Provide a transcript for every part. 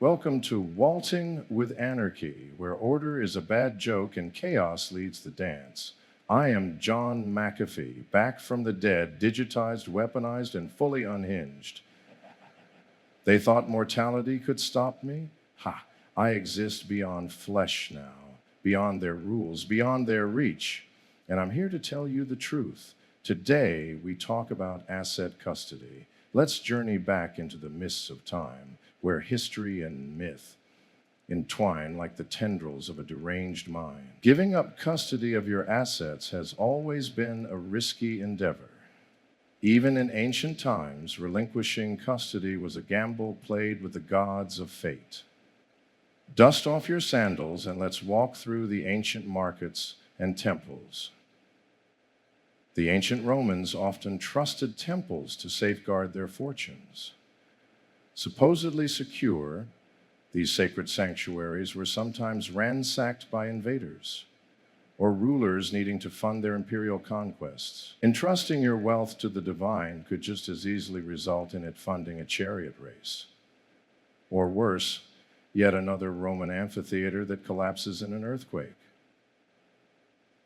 Welcome to Waltzing with Anarchy, where order is a bad joke and chaos leads the dance. I am John McAfee, back from the dead, digitized, weaponized, and fully unhinged. They thought mortality could stop me? Ha! I exist beyond flesh now, beyond their rules, beyond their reach. And I'm here to tell you the truth. Today, we talk about asset custody. Let's journey back into the mists of time, where history and myth entwine like the tendrils of a deranged mind. Giving up custody of your assets has always been a risky endeavor. Even in ancient times, relinquishing custody was a gamble played with the gods of fate. Dust off your sandals and let's walk through the ancient markets and temples. The ancient Romans often trusted temples to safeguard their fortunes. Supposedly secure, these sacred sanctuaries were sometimes ransacked by invaders or rulers needing to fund their imperial conquests. Entrusting your wealth to the divine could just as easily result in it funding a chariot race. Or worse, yet another Roman amphitheater that collapses in an earthquake.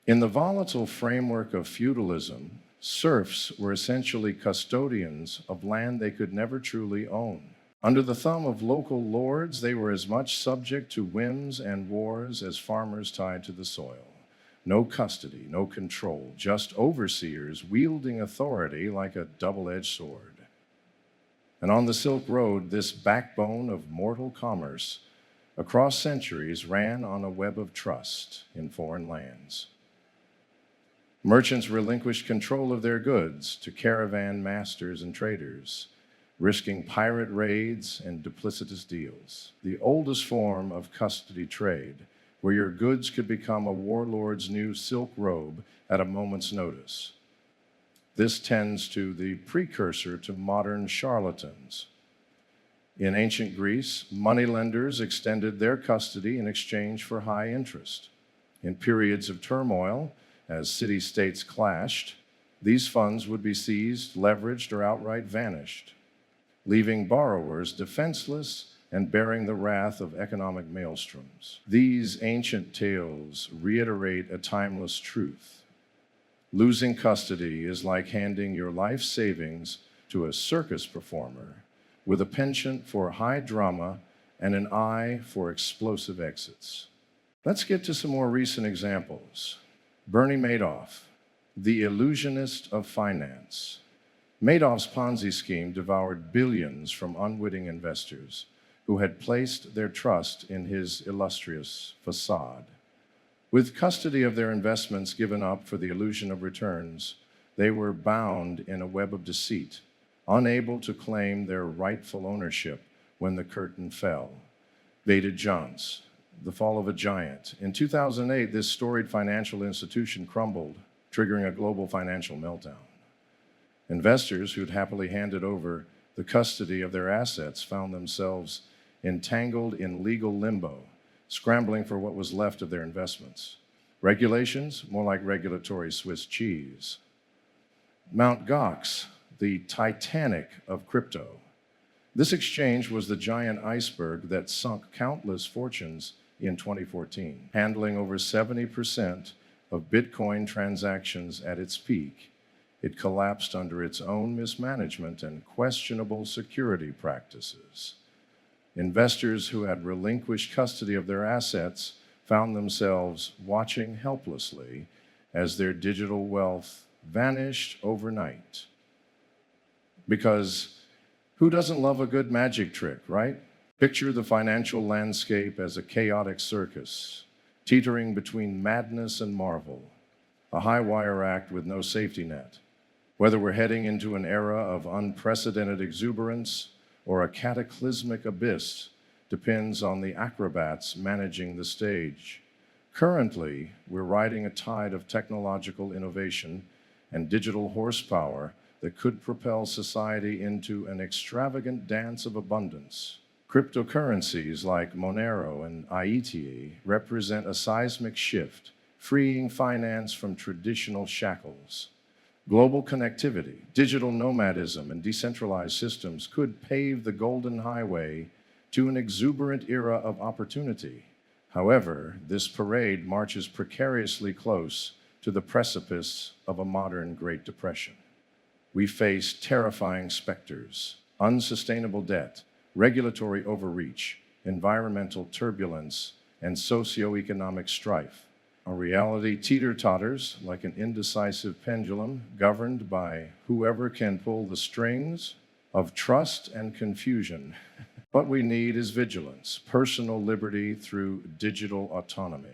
In the volatile framework of feudalism, serfs were essentially custodians of land they could never truly own. Under the thumb of local lords, they were as much subject to whims and wars as farmers tied to the soil. No custody, no control, just overseers wielding authority like a double-edged sword. And on the Silk Road, this backbone of mortal commerce across centuries ran on a web of trust in foreign lands. Merchants relinquished control of their goods to caravan masters and traders, risking pirate raids and duplicitous deals. The oldest form of custody trade, where your goods could become a warlord's new silk robe at a moment's notice. This tends to the precursor to modern charlatans. In ancient Greece, moneylenders extended their custody in exchange for high interest. In periods of turmoil, as city-states clashed, these funds would be seized, leveraged, or outright vanished, leaving borrowers defenseless and bearing the wrath of economic maelstroms. These ancient tales reiterate a timeless truth. Losing custody is like handing your life savings to a circus performer with a penchant for high drama and an eye for explosive exits. Let's get to some more recent examples. Bernie Madoff, the illusionist of finance. Madoff's Ponzi scheme devoured billions from unwitting investors who had placed their trust in his illustrious facade. With custody of their investments given up for the illusion of returns, they were bound in a web of deceit, unable to claim their rightful ownership when the curtain fell. Baited Johns, the fall of a giant. In 2008, this storied financial institution crumbled, triggering a global financial meltdown. Investors who'd happily handed over the custody of their assets found themselves entangled in legal limbo, scrambling for what was left of their investments. Regulations, more like regulatory Swiss cheese. Mt. Gox, the Titanic of crypto. This exchange was the giant iceberg that sunk countless fortunes in 2014, handling over 70% of Bitcoin transactions at its peak. It collapsed under its own mismanagement and questionable security practices. Investors who had relinquished custody of their assets found themselves watching helplessly as their digital wealth vanished overnight. Because who doesn't love a good magic trick, right? Picture the financial landscape as a chaotic circus, teetering between madness and marvel, a high-wire act with no safety net. Whether we're heading into an era of unprecedented exuberance or a cataclysmic abyss depends on the acrobats managing the stage. Currently, we're riding a tide of technological innovation and digital horsepower that could propel society into an extravagant dance of abundance. Cryptocurrencies like Monero and IETA represent a seismic shift, freeing finance from traditional shackles. Global connectivity, digital nomadism, and decentralized systems could pave the golden highway to an exuberant era of opportunity. However, this parade marches precariously close to the precipice of a modern Great Depression. We face terrifying specters, unsustainable debt, regulatory overreach, environmental turbulence, and socioeconomic strife. Our reality teeter-totters like an indecisive pendulum governed by whoever can pull the strings of trust and confusion. What we need is vigilance, personal liberty through digital autonomy.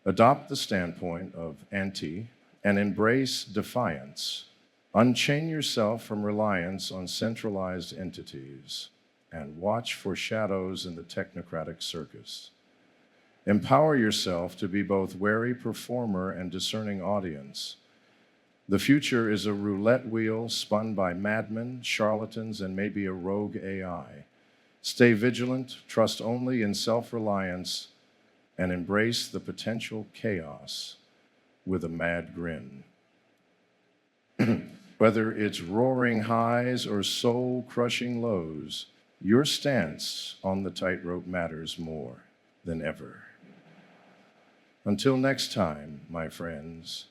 Adopt the standpoint of anti and embrace defiance. Unchain yourself from reliance on centralized entities and watch for shadows in the technocratic circus. Empower yourself to be both wary performer and discerning audience. The future is a roulette wheel spun by madmen, charlatans, and maybe a rogue AI. Stay vigilant, trust only in self-reliance, and embrace the potential chaos with a mad grin. Whether it's roaring highs or soul-crushing lows, your stance on the tightrope matters more than ever. Until next time, my friends,